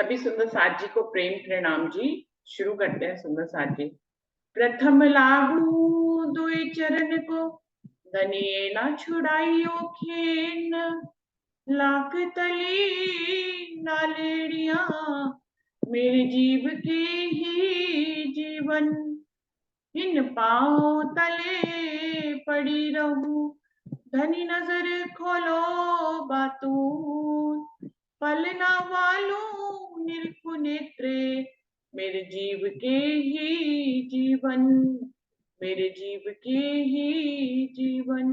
सभी सुंदर साथ जी को प्रेम प्रणाम जी। शुरू करते हैं सुंदर साथ जी। प्रथम लागू दुई चरण को, धनिये न छुड़ाइयो खेन। लाख तली नालेड़िया, मेरे जीव के ही जीवन। इन पाँव तले पड़ी रहूं, धनी नजर खोलो बातून। पलना वालों निरखु नेत्रे, मेरे जीव के ही जीवन। मेरे जीव के ही जीवन।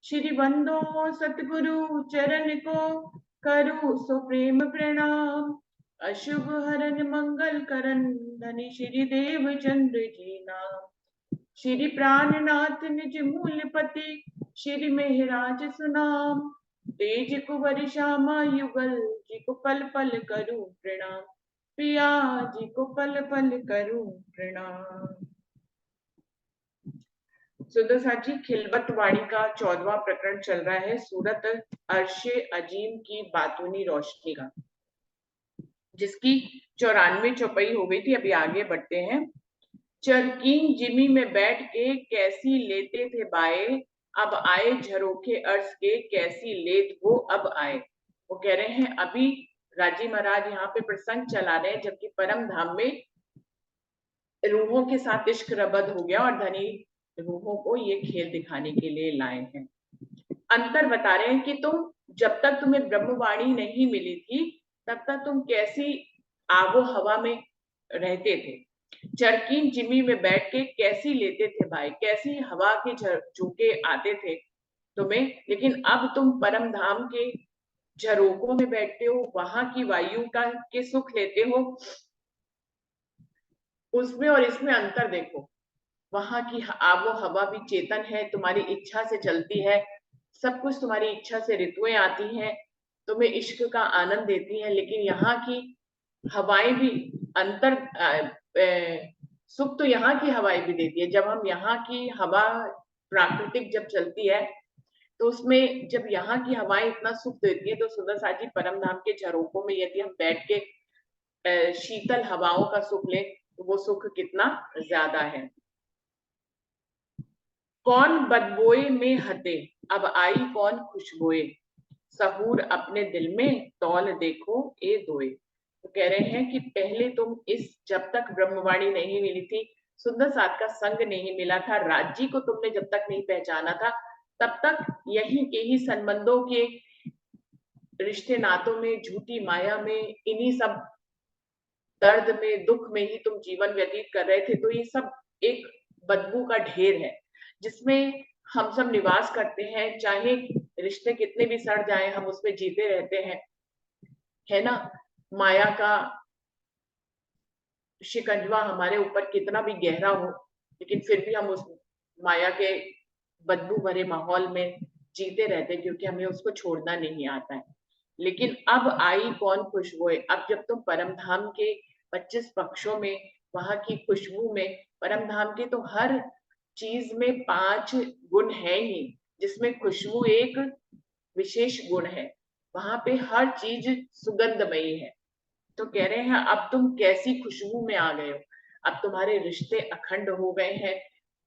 श्री बंदो सतगुरु चरण को, करूं सो प्रेम प्रणाम। अशुभ हरन मंगल करन, धनी श्री देव चंद्र जी नाम। श्री प्राणनाथ निज मूलपति, श्री मेहराज सुनाम। तेज कुंवर श्यामा युगल, जी को पल पल करूं प्रणाम। पिया जी को पल पल करूं प्रणाम। सुंदर साथ जी, खिलवत वाणी का 14वां प्रकरण चल रहा है, सूरत अर्शे अजीम की बातूनी रोशनी का, जिसकी 94 चौपाई हो गई थी। अभी आगे बढ़ते हैं। चरकीन जिमी में बैठ के कैसी लेते थे बाए, अब आए झरोखे अर्श के कैसी लेत वो अब आए। वो कह रहे हैं अभी राजी महाराज यहाँ पे प्रसंग चला रहे हैं, जबकि परम धाम में रूहों के साथ इश्क रबद हो गया और धनी रूहों को ये खेल दिखाने के लिए लाए हैं। अंतर बता रहे हैं कि तुम जब तक तुम्हें ब्रह्मवाणी नहीं मिली थी, तब तक तुम कैसी आगो हवा में रहते थे। चरकीन जिमी में बैठ के कैसी लेते थे भाई, कैसी हवा के झोंके आते थे तुम्हें, लेकिन अब तुम परम धाम के झरोकों में बैठते हो, वहां की वायु का के सुख लेते हो। उसमें और इसमें अंतर देखो। वहां की आबो हवा भी चेतन है, तुम्हारी इच्छा से चलती है, सब कुछ तुम्हारी इच्छा से, ऋतुएं आती हैं, तुम्हें इश्क का आनंद देती हैं। लेकिन यहाँ की हवाएं भी अंतर सुख तो यहाँ की हवाएं भी देती है। जब हम यहाँ की हवा प्राकृतिक जब चलती है, तो उसमें जब यहाँ की हवाएं इतना सुख देती है, तो सुंदर साथ जी परम धाम के झरोकों में यदि हम बैठ के शीतल हवाओं का सुख ले, तो वो सुख कितना ज्यादा है। कौन बदबोए में हते, अब आई कौन खुशबोए। सहूर अपने दिल में तौल देखो ए दोए। तो कह रहे हैं कि पहले तुम इस, जब तक ब्रह्मवाणी नहीं मिली थी, सुंदर साथ का संग नहीं मिला था, राज्य को तुमने जब तक नहीं पहचाना था, तब तक यही के ही संबंधों के रिश्ते नातों में, झूठी माया में, इन्हीं सब दर्द में, दुख में ही तुम जीवन व्यतीत कर रहे थे। तो ये सब एक बदबू का ढेर है जिसमें हम सब निवास करते हैं। चाहे रिश्ते कितने भी सड़ जाए, हम उसमें जीते रहते हैं, है ना। माया का शिकंजवा हमारे ऊपर कितना भी गहरा हो, लेकिन फिर भी हम उस माया के बदबू भरे माहौल में जीते रहते हैं, क्योंकि हमें उसको छोड़ना नहीं आता है। लेकिन अब आई कौन खुशबू, अब जब तुम परम धाम के 25 पक्षों में, वहां की खुशबू में, परम धाम के तो हर चीज में 5 गुण है ही, जिसमें खुशबू एक विशेष गुण है। वहां पे हर चीज सुगंधमयी है। तो कह रहे हैं अब तुम कैसी खुशबू में आ गए हो, अब तुम्हारे रिश्ते अखंड हो गए हैं।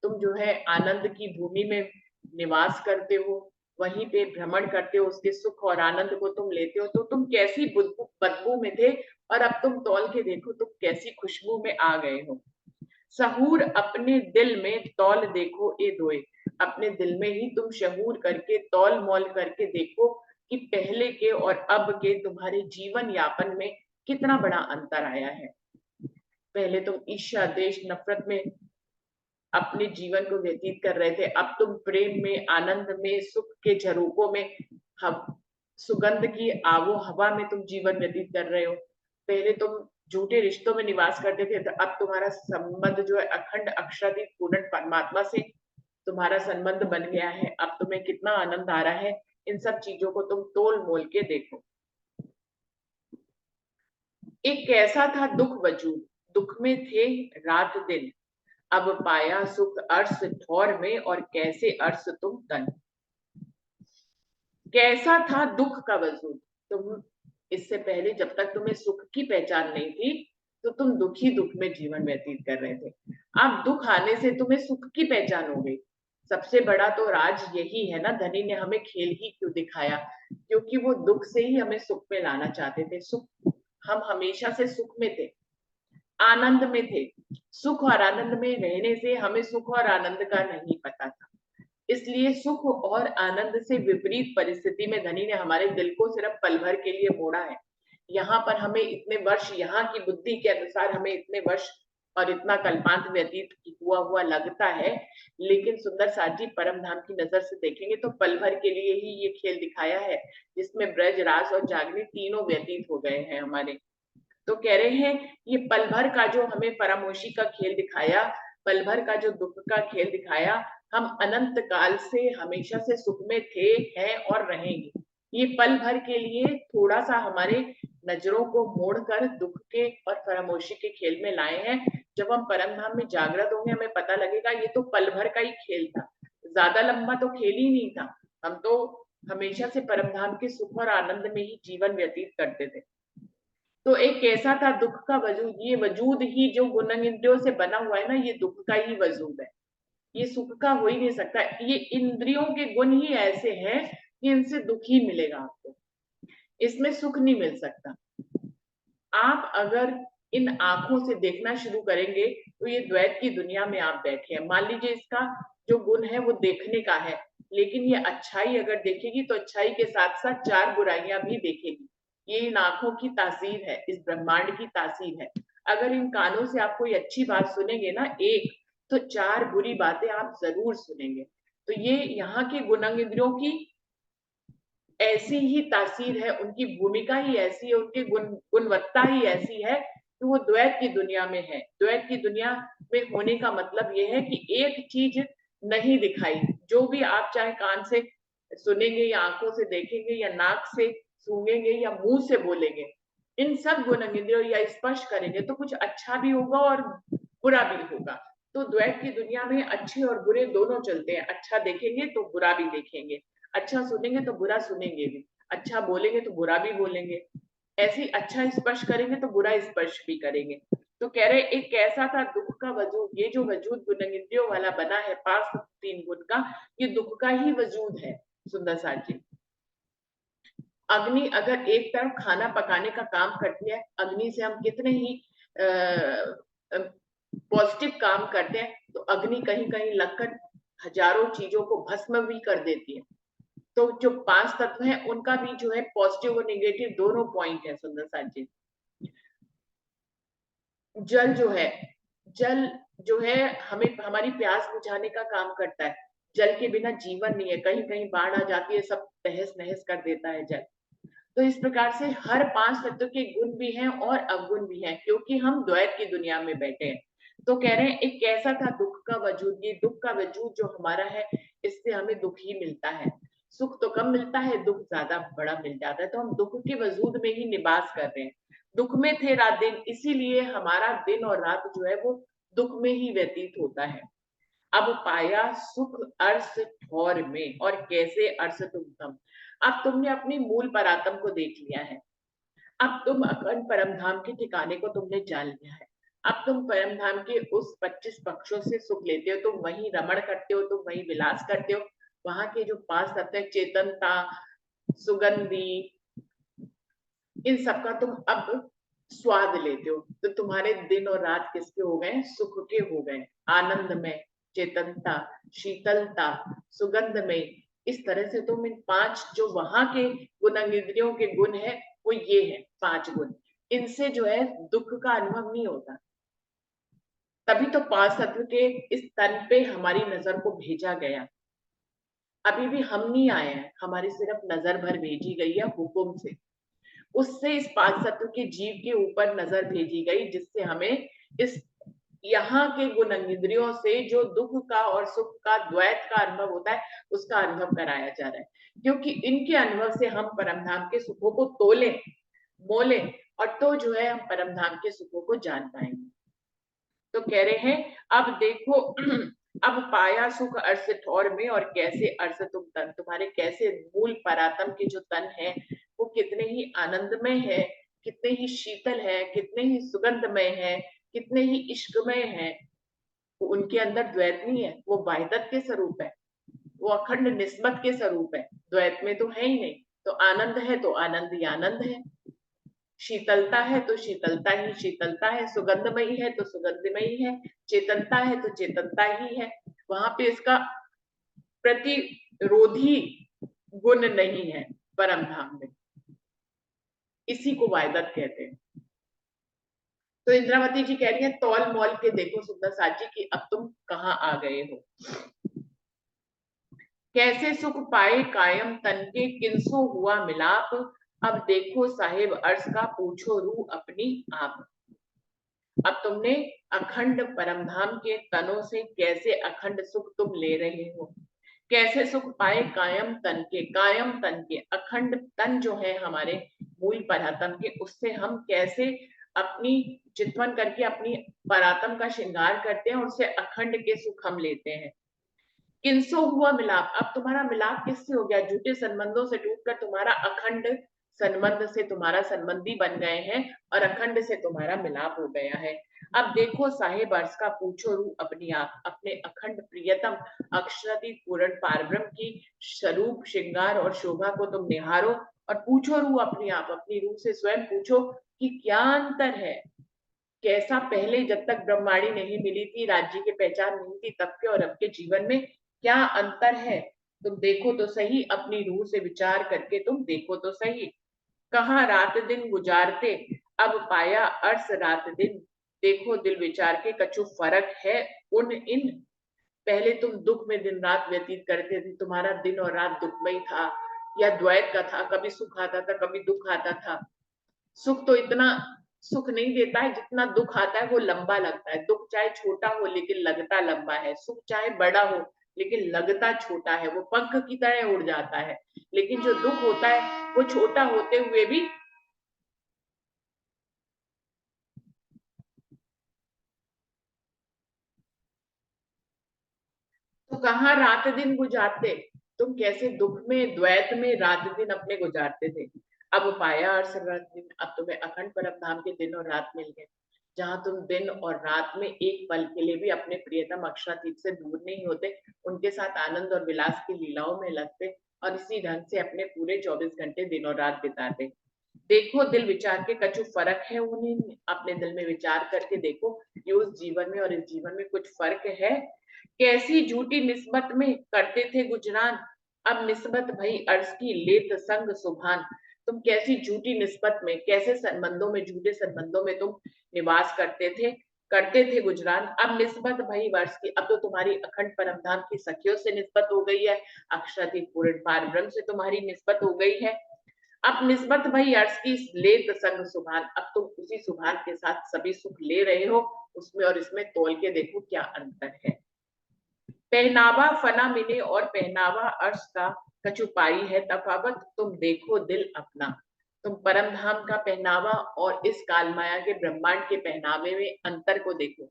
तुम जो है आनंद की भूमि में निवास करते हो, वहीं पे भ्रमण करते हो, उसके सुख और आनंद को तुम लेते हो। तो तुम कैसी बदबू में थे, और अब तुम तौल के देखो तुम कैसी खुशबू में आ गए हो। सहूर अपने दिल में तौल देखो ए दोए, अपने दिल में ही तुम शहूर करके, तौल मोल करके देखो कि पहले के और अब के तुम्हारे जीवन यापन में कितना बड़ा अंतर आया है। पहले तुम ईर्ष्या, देश, नफरत में अपने जीवन को व्यतीत कर रहे थे, अब तुम प्रेम में, आनंद में, सुख के झरोकों में, हम सुगंध की आबो हवा में तुम जीवन व्यतीत कर रहे हो। पहले तुम झूठे रिश्तों में निवास करते थे, तो अब तुम्हारा संबंध जो है अखंड अक्षरातीत पूर्ण परमात्मा से तुम्हारा संबंध बन गया है। अब तुम्हें कितना आनंद आ रहा है, इन सब चीजों को तुम तोल मोल के देखो। एक कैसा था दुख वजूद, दुख में थे रात दिन, अब पाया सुख अर्श ठौर में, और कैसे अर्श तुम तन। कैसा था दुख का वजूद, तुम इससे पहले जब तक तुम्हें सुख की पहचान नहीं थी तो तुम दुख ही दुख में जीवन व्यतीत कर रहे थे। अब दुख आने से तुम्हें सुख की पहचान हो गई। सबसे बड़ा तो राज यही है ना, धनी ने हमें खेल ही क्यों दिखाया, क्योंकि वो दुख से ही हमें सुख में लाना चाहते थे। सुख, हम हमेशा से सुख में थे, आनंद में थे। सुख और आनंद में रहने से हमें सुख और आनंद का नहीं पता था। इसलिए सुख और आनंद से विपरीत परिस्थिति में धनी ने हमारे दिल को सिर्फ पल भर के लिए मोड़ा है। यहाँ पर हमें इतने वर्ष, यहाँ की बुद्धि के अनुसार हमें इतने वर्ष और इतना कल्पांत व्यतीत हुआ हुआ लगता है, लेकिन सुंदर साथ जी परम धाम की नजर से देखेंगे तो पल भर के लिए ही ये खेल दिखाया है, जिसमें ब्रज, रास और जागनी तीनों व्यतीत हो गए हैं हमारे। तो कह रहे हैं ये पल भर का जो हमें परामोशी का खेल दिखाया, पल भर का जो दुख का खेल दिखाया, हम अनंत काल से हमेशा से सुख में थे, हैं और रहेंगे। ये पल भर के लिए थोड़ा सा हमारे नजरों को मोड़कर दुख के और परामोशी के खेल में लाए हैं। जब हम परम धाम में जागृत होंगे हमें पता लगेगा ये तो पल भर का ही खेल था, ज्यादा लंबा तो खेल ही नहीं था। हम तो हमेशा से परम धाम के सुख और आनंद में ही जीवन व्यतीत करते थे। तो एक कैसा था दुख का वजूद, ये वजूद ही जो गुण इंद्रियों से बना हुआ है ना, ये दुख का ही वजूद है, ये सुख का हो ही नहीं सकता। ये इंद्रियों के गुण ही ऐसे हैं कि इनसे दुख ही मिलेगा आपको, इसमें सुख नहीं मिल सकता। आप अगर इन आंखों से देखना शुरू करेंगे तो ये द्वैत की दुनिया में आप बैठे हैं। मान लीजिए इसका जो गुण है वो देखने का है, लेकिन ये अच्छाई अगर देखेगी तो अच्छाई के साथ साथ चार बुराइयां भी देखेगी। ये इन आंखों की तासीर है, इस ब्रह्मांड की तासीर है। अगर इन कानों से आप कोई अच्छी बात सुनेंगे ना एक, तो चार बुरी बातें आप जरूर सुनेंगे। तो ये यहाँ के गुणांग इंद्रियों की ऐसी ही तासीर है, उनकी भूमिका ही ऐसी है, उनकी गुणवत्ता ही ऐसी है कि वो द्वैत की दुनिया में है। द्वैत की दुनिया में होने का मतलब ये है कि एक चीज नहीं दिखाई, जो भी आप चाहे कान से सुनेंगे या आंखों से देखेंगे या नाक से सूंघेंगे या मुंह से बोलेंगे, इन सब गुण इंद्रियों या स्पर्श करेंगे तो कुछ अच्छा भी होगा और बुरा भी होगा। तो द्वैत की दुनिया में अच्छे और बुरे दोनों चलते हैं, अच्छा देखेंगे तो बुरा भी देखेंगे, अच्छा सुनेंगे तो बुरा सुनेंगे भी, अच्छा बोलेंगे तो बुरा भी बोलेंगे, ऐसे ही अच्छा स्पर्श करेंगे तो बुरा स्पर्श भी करेंगे। तो कह रहे एक कैसा था दुख का वजूद, ये जो वजूद गुण इंद्रियों वाला बना है पांच तीन गुण का, ये दुख का ही वजूद है सुंदर साथ जी। अग्नि अगर एक तरफ खाना पकाने का काम करती है, अग्नि से हम कितने ही पॉजिटिव काम करते हैं, तो अग्नि कहीं कहीं लगकर हजारों चीजों को भस्म भी कर देती है। तो जो पांच तत्व हैं उनका भी जो है पॉजिटिव और नेगेटिव दोनों पॉइंट है सुंदर साथ जी। जल जो है, जल जो है हमें हमारी प्यास बुझाने का काम करता है। जल के बिना जीवन नहीं है, कहीं कहीं बाढ़ आ जाती है, सब तहस नहस कर देता है जल। तो इस प्रकार से हर पांच तत्व के गुण भी हैं और अवगुण भी हैं, क्योंकि हम द्वैत की दुनिया में बैठे हैं। तो कह रहे हैं एक कैसा था दुख का वजूद, ये दुख का वजूद जो हमारा है, इससे हमें दुख ही मिलता है। सुख तो कम मिलता है, दुख ज्यादा बड़ा मिल जाता है। तो हम दुख के वजूद में ही निवास कर रहे हैं, दुख में थे रात दिन, इसीलिए हमारा दिन और रात जो है वो दुख में ही व्यतीत होता है। अब पाया सुख अर्थ ठौर में और कैसे अर्थ तुम, अब तुमने अपनी मूल परात्म को देख लिया है। अब तुम अखंड परम धाम के ठिकाने को तुमने जान लिया है। अब तुम परम धाम के उस 25 पक्षों से सुख लेते हो, तुम वहीं रमण करते हो, तुम वहीं विलास करते हो। वहां के जो पांच तत्व, चेतनता, सुगंधी, इन सबका तुम अब स्वाद लेते हो। तो तुम्हारे दिन और रात किसके हो गए, सुख के हो गए, आनंद में, चेतनता, शीतलता, सुगंध में। इस तरह से तुम इन पांच जो वहां के गुण इंद्रियों के गुण है वो ये है पांच गुण, इनसे जो है दुख का अनुभव नहीं होता। तभी तो पांच तत्व के इस तन पे हमारी नजर को भेजा गया। अभी भी हम नहीं आए हैं, हमारी सिर्फ नजर भर भेजी गई है हुक्म से। उससे इस पांच तत्व के जीव के ऊपर नजर भेजी गई, जिससे हमें इस यहाँ के गुण इंद्रियों से जो दुख का और सुख का द्वैत का अनुभव होता है उसका अनुभव कराया जा रहा है, क्योंकि इनके अनुभव से हम परमधाम के सुखों को तोले मोले, और तो जो है हम परमधाम के सुखों को जान पाएंगे। तो कह रहे हैं अब देखो अब पाया सुख अर्थ ठौर में और कैसे अर्थ तुम तन, तुम्हारे कैसे मूल परातम के जो तन है वो कितने ही आनंदमय है, कितने ही शीतल है, कितने ही सुगंधमय है, कितने ही इश्कमय है। उनके अंदर द्वैत नहीं है, वो वाहिदत के स्वरूप है, वो अखंड निस्बत के स्वरूप है, द्वैत में तो है ही नहीं। तो आनंद है तो आनंद ही आनंद है, शीतलता है तो शीतलता ही शीतलता है, सुगंधमयी है तो सुगंधमयी है, चेतनता है तो चेतनता ही है। वहां पे इसका प्रतिरोधी गुण नहीं है परम धाम में। इसी को वायदत कहते हैं। तो इंद्रावती जी कह रही है तौल मौल के देखो सुंदर साथ जी कि अब तुम कहाँ आ गए हो। कैसे सुख पाए कायम तन के किनसो हुआ मिलाप, अब देखो साहिब अर्श का पूछो रूह अपनी आप। अब तुमने अखंड परमधाम के तनों से कैसे अखंड सुख तुम ले रहे हो। कैसे सुख पाए कायम तन के, कायम तन के, अखंड तन जो है हमारे मूल परातम के, उससे हम कैसे अपनी चितवन करके अपनी परातम का श्रृंगार करते हैं और उससे अखंड के सुख हम लेते हैं। किनसो हुआ मिलाप, अब तुम्हारा मिलाप किससे हो गया, झूठे संबंधों से टूटकर तुम्हारा अखंड संबंध से तुम्हारा संबंधी बन गए हैं और अखंड से तुम्हारा मिलाप हो गया है। अब देखो साहेब अर्श का पूछो रूह अपनी आप, अपने अखंड प्रियतम अक्षरातीत पूर्ण पारब्रह्म की स्वरूप श्रृंगार और शोभा को तुम निहारो और पूछो रूह अपनी आप, अपनी रूह से स्वयं पूछो कि क्या अंतर है। कैसा पहले जब तक ब्रह्माणी नहीं मिली थी, राज्य की पहचान नहीं थी, तब के और अब के जीवन में क्या अंतर है। तुम देखो तो सही, अपनी रूह से विचार करके तुम देखो तो सही। कहाँ रात दिन गुजारते, अब पाया अर्श रात दिन, देखो दिल विचार के कछु फर्क है उन इन। पहले तुम दुख में दिन रात व्यतीत करते थे, तुम्हारा दिन और रात दुखमय था या द्वैत का था, कभी सुख आता था कभी दुख आता था। सुख तो इतना सुख नहीं देता है जितना दुख आता है वो लंबा लगता है। दुख चाहे छोटा हो लेकिन लगता लंबा है, सुख चाहे बड़ा हो लेकिन लगता छोटा है, वो पंख की तरह उड़ जाता है। लेकिन जो दुख होता है वो छोटा होते हुए भी तो कहाँ रात दिन गुजारते, तुम कैसे दुख में द्वैत में रात दिन अपने गुजारते थे। अब पाया और रात दिन, अब तुम्हें अखंड परम धाम के दिन और रात मिल गए, जहां तुम दिन और रात में एक पल के लिए भी अपने प्रियतम अक्षरातीत से दूर नहीं होते, उनके साथ आनंद और विलास की लीलाओं में लगते और इसी ढंग से अपने पूरे 24 घंटे दिन और रात बिताते। देखो दिल विचार के कछु फर्क है उन्हें, अपने दिल में विचार करके देखो कि उस जीवन में और इस जीवन में कुछ फर्क है। कैसी झूठी निस्बत में करते थे गुजरान, अब निस्बत भई अर्ज की लेत संग सुभान। तुम कैसी झूठी निस्बत में, कैसे संबंधों में, झूठे संबंधों में तुम निवास करते थे गुजरान। अब निस्बत भई वर्ष की, अब तो तुम्हारी अखंड परमधाम की सखियों से निस्बत हो गई है, अक्षरातीत पूर्ण पार ब्रह्म से तुम्हारी निस्बत हो गई है। अब निस्बत भई अर्ज की लेत संग सुभान, अब तुम उसी सुभान के साथ सभी सुख ले रहे हो, उसमें और इसमें तोल के देखो क्या अंतर है। पहनावा फना मिले और पहनावा अर्श का कछुपाई है तफावत, तुम देखो दिल अपना। तुम परम धाम का पहनावा और इस काल माया के ब्रह्मांड के पहनावे में अंतर को देखो।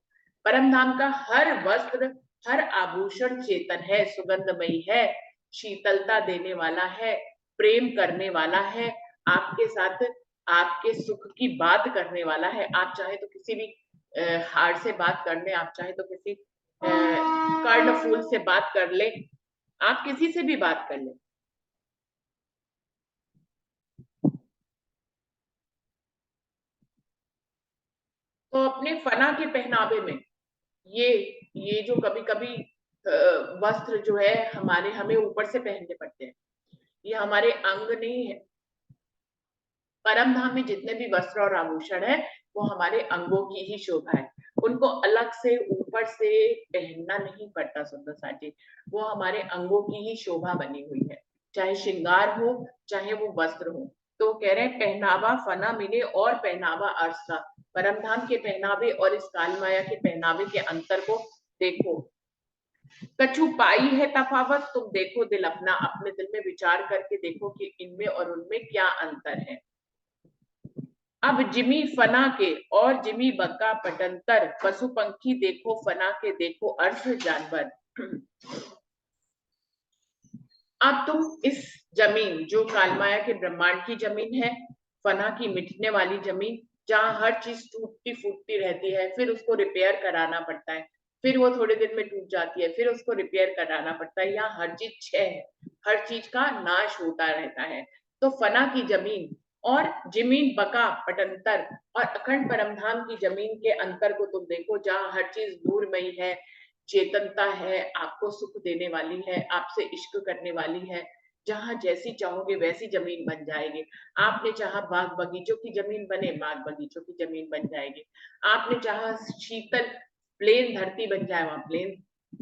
परम धाम का हर वस्त्र हर आभूषण चेतन है, सुगंधमयी है, शीतलता देने वाला है, प्रेम करने वाला है, आपके साथ आपके सुख की बात करने वाला है। आप चाहे तो किसी भी हार से बात कर ले, आप चाहे तो किसी कर्ण फूल से बात कर ले, आप किसी से भी बात कर ले। तो अपने फना के पहनावे में ये ये जो कभी कभी वस्त्र जो है हमारे हमें ऊपर से पहनने पड़ते हैं, ये हमारे अंग नहीं है। परम धाम में जितने भी वस्त्र और आभूषण है वो हमारे अंगों की ही शोभा है, उनको अलग से ऊपर से पहनना नहीं पड़ता सुंदर साथी, वो हमारे अंगों की ही शोभा बनी हुई है, चाहे श्रृंगार हो चाहे वो वस्त्र हो। तो कह रहे हैं पहनावा फना मिले और पहनावा अर्श का, परम धाम के पहनावे और इस काल माया के पहनावे के अंतर को देखो। कछु पाई है तफावत, तुम देखो दिल अपना, अपने दिल में विचार करके देखो कि इनमें और उनमें क्या अंतर है। अब जिमी फना के और जिमी बक्का पटंतर, पशु पंखी देखो फना के देखो अर्थ जानवर। अब तुम इस जमीन जो कालमाया के ब्रह्मांड की जमीन है, फना की मिटने वाली जमीन, जहाँ हर चीज टूटती फूटती रहती है, फिर उसको रिपेयर कराना पड़ता है, फिर वो थोड़े दिन में टूट जाती है, फिर उसको रिपेयर कराना पड़ता है, यहाँ हर चीज क्षय है, हर चीज का नाश होता रहता है। तो फना की जमीन और जमीन बका पटंतर और अखंड परमधाम की जमीन के अंतर को तुम देखो, जहाँ हर चीज नूरमयी है, चेतनता है, आपको सुख देने वाली है, आपसे इश्क करने वाली है, जहां जैसी चाहोगे वैसी जमीन बन जाएगी। आपने चाहा बाग बगीचों की जमीन बने, बाग बगीचों की जमीन बन जाएगी। आपने चाहा शीतल प्लेन धरती बन जाए, वहां प्लेन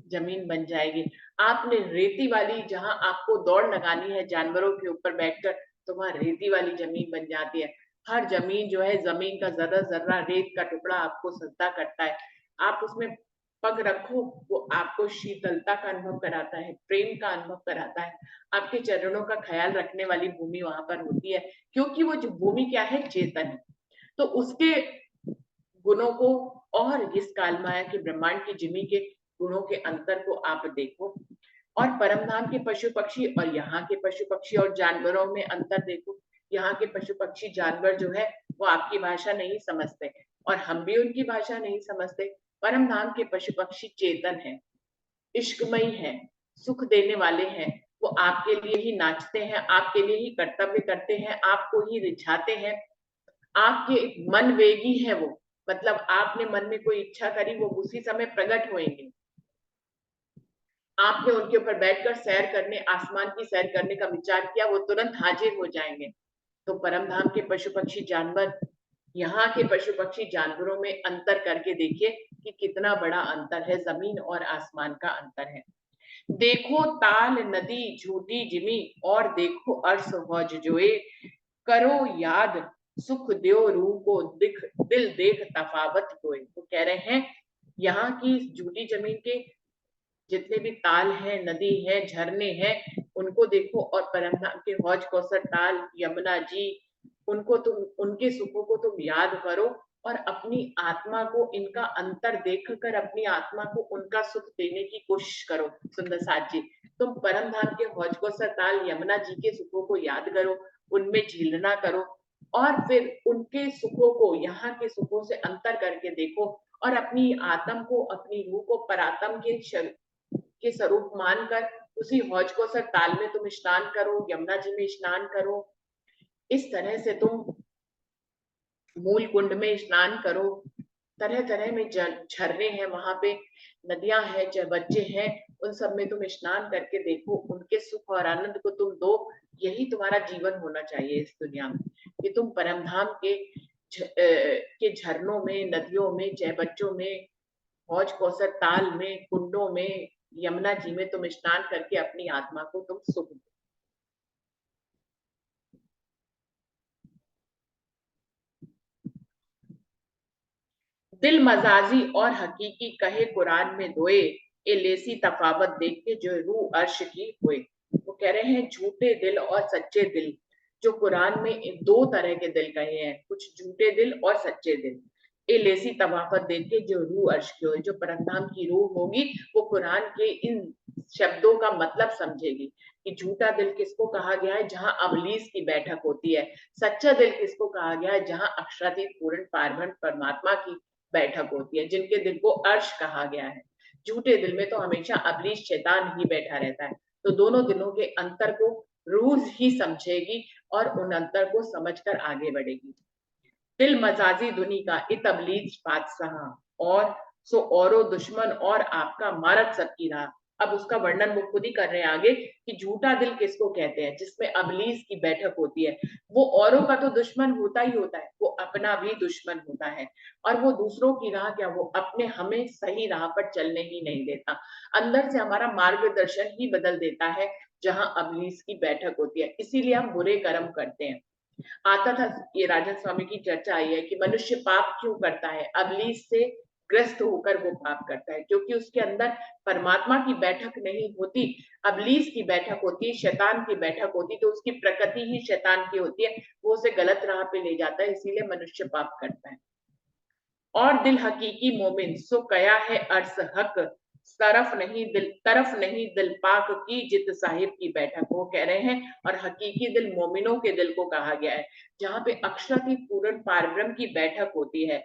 जमीन बन जाएगी। आपने रेती वाली, जहां आपको दौड़ लगानी है जानवरों के ऊपर बैठकर, तो वहां रेती वाली जमीन बन जाती है। हर जमीन जो है, जमीन का जर्रा जर्रा रेत का टुकड़ा आपको सजदा करता है। आप उसमें पग रखो, वो आपको शीतलता का अनुभव कराता है, प्रेम का अनुभव कराता है। आपके चरणों का ख्याल रखने वाली भूमि वहां पर होती है, क्योंकि वो जो भूमि क्या है, चेतन है। तो उसके गुणों को और इस कालमाया के ब्रह्मांड की जिमी के गुणों के अंतर को आप देखो, और परमधाम के पशु पक्षी और यहाँ के पशु पक्षी और जानवरों में अंतर देखो। यहाँ के पशु पक्षी जानवर जो है, वो आपकी भाषा नहीं समझते, और हम भी उनकी भाषा नहीं समझते। परम धाम के पशु पक्षी चेतन है, इश्कमयी है, सुख देने वाले हैं। वो आपके लिए ही नाचते हैं, आपके लिए ही कर्तव्य करते हैं, आपको ही रिझाते हैं। आपके मन वेगी है वो, मतलब आपने मन में कोई इच्छा करी, वो उसी समय प्रकट होंगे। आपने उनके ऊपर बैठकर सैर करने, आसमान की सैर करने का विचार किया, वो तुरंत हाजिर हो जाएंगे। तो परम धाम के पशु पक्षी जानवर, यहाँ के पशु पक्षी जानवरों में अंतर करके देखिए कि कितना बड़ा अंतर है, जमीन और आसमान का अंतर है। देखो ताल नदी झूठी जिमी, और देखो अर्श हौज जोए, करो याद सुख देव रू को दिख दिल देख तफावत कोई। तो कह रहे हैं, यहाँ की झूठी जमीन के जितने भी ताल है, नदी है, झरने हैं, उनको देखो, और परमधाम के हौज कौसर ताल, यमुना जी, उनको तुम, उनके सुखों को तुम याद करो, और अपनी आत्मा को इनका अंतर देखकर अपनी आत्मा को उनका सुख देने की कोशिश करो। सुंदर साथ जी, तुम परम धाम के हौज कौसर ताल, यमुना जी के सुखों को याद करो, उनमें झीलना करो, और फिर उनके सुखों को यहाँ के सुखों से अंतर करके देखो, और अपनी आत्म को, अपनी रूह को परात्म के स्वरूप मानकर उसी हौज कौसर ताल में तुम स्नान करो, यमुना जी में स्नान करो। इस तरह से तुम मूल कुंड में स्नान करो, तरह तरह में झरने हैं वहां पे, नदियां हैं, चाहे बच्चे हैं, उन सब में तुम स्नान करके देखो, उनके सुख और आनंद को तुम दो। यही तुम्हारा जीवन होना चाहिए इस दुनिया में, कि तुम परमधाम के झरनों में, नदियों में, चाहे बच्चों में, हौज कौसर ताल में, कुंडों में, यमुना जी में तुम स्नान करके अपनी आत्मा को तुम सुख दो। दिल मजाजी और हकीकी कहे कुरान में दोए, ए लेसी तफावत देख के जो रूह अर्श की हुए। वो कह रहे हैं, झूठे दिल और सच्चे दिल, जो कुरान में दो तरह के दिल कहे हैं, कुछ झूठे दिल और सच्चे दिल। ए लेसी तफावत देख के जो रूह अर्श की हुए, जो परमधाम की रूह होगी, वो कुरान के इन शब्दों का मतलब समझेगी, कि झूठा दिल किसको कहा गया है, जहां अबलीस की बैठक होती है। सच्चा दिल किसको कहा गया है, जहां अक्षरातीत पूर्ण पारब्रह्म परमात्मा की बैठक होती है, जिनके दिल को अर्श कहा गया है। झूठे दिल में तो हमेशा अबलीस शैतान ही बैठा रहता है। तो दोनों दिलों के अंतर को रूह ही समझेगी, और उन अंतर को समझकर आगे बढ़ेगी। दिल मजाजी दुनी का इत अबलीस बादशाह, और सो औरो दुश्मन और आपका मारत सबकी राह। अब उसका वर्णन वो खुद ही कर रहे हैं आगे, कि झूठा दिल किसको कहते हैं, जिसमें अबलीस की बैठक होती है। वो औरों का तो दुश्मन होता ही होता है, वो अपना भी दुश्मन होता है, और वो दूसरों की राह क्या, वो अपने हमें सही राह पर चलने ही नहीं देता, अंदर से हमारा मार्गदर्शन ही बदल देता है, जहां अबलीस की बैठक होती है। इसीलिए हम बुरे कर्म करते हैं। आता था, ये राजन स्वामी की चर्चा आई है कि मनुष्य पाप क्यों करता है, अबलीस से ग्रस्त होकर वो पाप करता है, क्योंकि उसके अंदर परमात्मा की बैठक नहीं होती, अबलीस की बैठक होती है, शैतान की बैठक होती, तो उसकी प्रकृति ही शैतान की होती है, वो उसे गलत राह पे ले जाता है, इसीलिए मनुष्य पाप करता है। और दिल हकीकी मोमिन सो कया है अर्स हक, तरफ नहीं दिल पाक की जित साहिब की बैठक, वो कह रहे हैं। और हकीकी दिल मोमिनों के दिल को कहा गया है, जहाँ पे अक्षराती पूर्ण पारब्रह्म की बैठक होती है,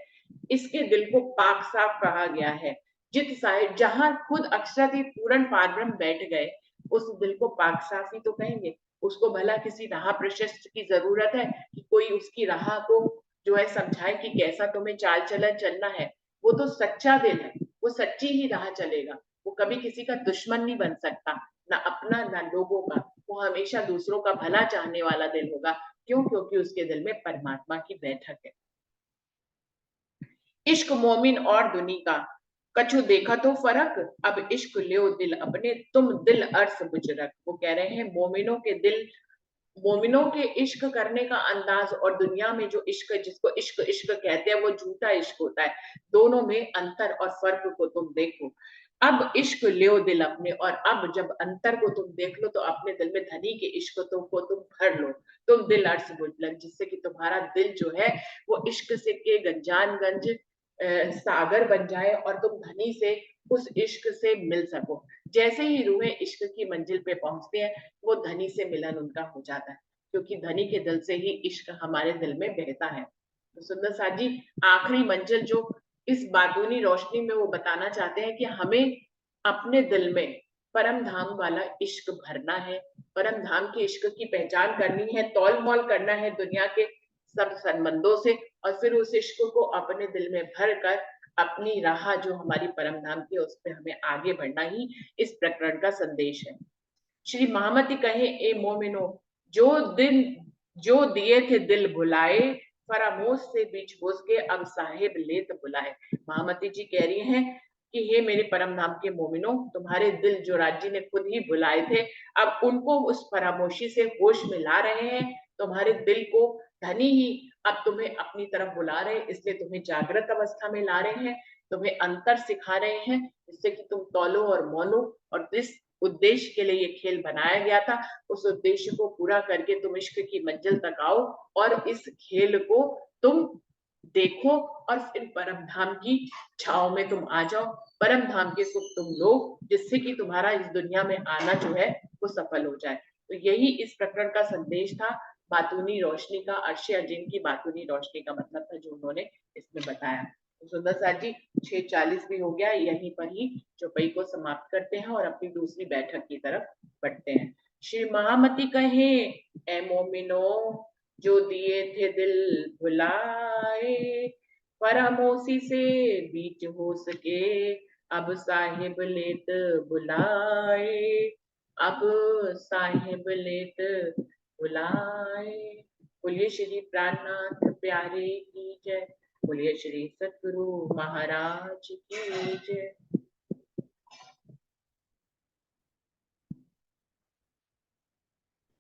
इसके दिल को पाक साफ कहा गया है। जित साहिब, जहाँ खुद अक्षराती पूर्ण पारब्रह्म बैठ गए, उस दिल को पाक साफ ही तो कहेंगे। उसको भला किसी राह प्रशस्त की जरूरत है कि कोई उसकी राह को जो है समझाए कि कैसा तुम्हें चाल चलन चलना है। वो तो सच्चा दिल है, वो सच्ची ही राह चलेगा। वो कभी किसी का दुश्मन नहीं बन सकता, ना अपना ना लोगों का। वो हमेशा दूसरों का भला चाहने वाला दिल होगा। क्यों? क्योंकि उसके दिल में परमात्मा की बैठक है। इश्क मोमिन और दुनी का कछु देखा तो फर्क, अब इश्क ले दिल अपने तुम दिल अर्स बुजरक। वो कह रहे हैं मोमिनों के इश्क करने का अंदाज और दुनिया में जो इश्क, जिसको इश्क इश्क कहते हैं, वो झूठा इश्क होता है। दोनों में अंतर और फर्क को तुम देखो। अब इश्क ले दिल अपने, और अब जब अंतर को तुम देख लो तो अपने दिल में धनी के इश्क को तुम भर लो। तुम दिल अर्श बुलंद, जिससे कि तुम्हारा दिल जो है वो इश्क से के गंजानगंज सागर बन जाए और तुम धनी से उस इश्क से मिल सको। जैसे ही रूहें इश्क की मंजिल पे पहुंचती हैं, वो धनी से मिलन उनका हो जाता है, क्योंकि धनी के दिल से ही इश्क हमारे दिल में बहता है। तो सुंदर साथ जी, आखिरी मंजिल जो इस बातूनी रोशनी में वो बताना चाहते हैं कि हमें अपने दिल में परम धाम वाला इश्क भरना है, परम धाम के इश्क की पहचान करनी है, तौल मोल करना है दुनिया के सब संबंधों से, और फिर उस इश्क को अपने दिल में भर कर अपनी राह जो हमारी परम धाम की है उस पर हमें आगे बढ़ना ही इस प्रकरण का संदेश है। श्री महामती कहे, ए मोमिनो, जो दिन जो दिए थे दिल भुलाए, फरामोश से बीच होश के अब साहिब लेत बुलाए। महामती जी कह रही हैं कि हे मेरे परम धाम के मोमिनो, तुम्हारे दिल जो राज्य ने खुद ही भुलाए थे, अब उनको उस फरामोशी से होश में ला रहे हैं। तुम्हारे दिल को धनी ही अब तुम्हें अपनी तरफ बुला रहे हैं, इसलिए तुम्हें जागृत अवस्था में ला रहे हैं, तुम्हें अंतर सिखा रहे हैं, जिससे कि तुम तौलो और मौलो, और जिस उद्देश्य के लिए ये खेल बनाया गया था, उस उद्देश्य को पूरा करके तुम इश्क की मंजिल तक आओ, और इस खेल को तुम देखो, और फिर परम धाम की छाव में तुम आ जाओ, परम धाम के सुख तुम लो, जिससे कि तुम्हारा इस दुनिया में आना जो है वो सफल हो जाए। तो यही इस प्रकरण का संदेश था, बातूनी रोशनी का, अर्श अजीम की बातूनी रोशनी का मतलब था जो उन्होंने इसमें बताया। तो सुंदर साथ जी, 6:40 भी हो गया, यहीं पर ही चौपाई को समाप्त करते हैं और अपनी दूसरी बैठक की तरफ बढ़ते हैं। श्री महामती कहे, ए मोमिनो, जो दिए थे दिल भुलाए, फरामोशी से बीच हो सके, अब साहिब लेत बुलाए, अब साहिब लेत बुलाए। बोलिए श्री प्राणनाथ प्यारे की जय, बोलिए श्री सतगुरु महाराज की जय।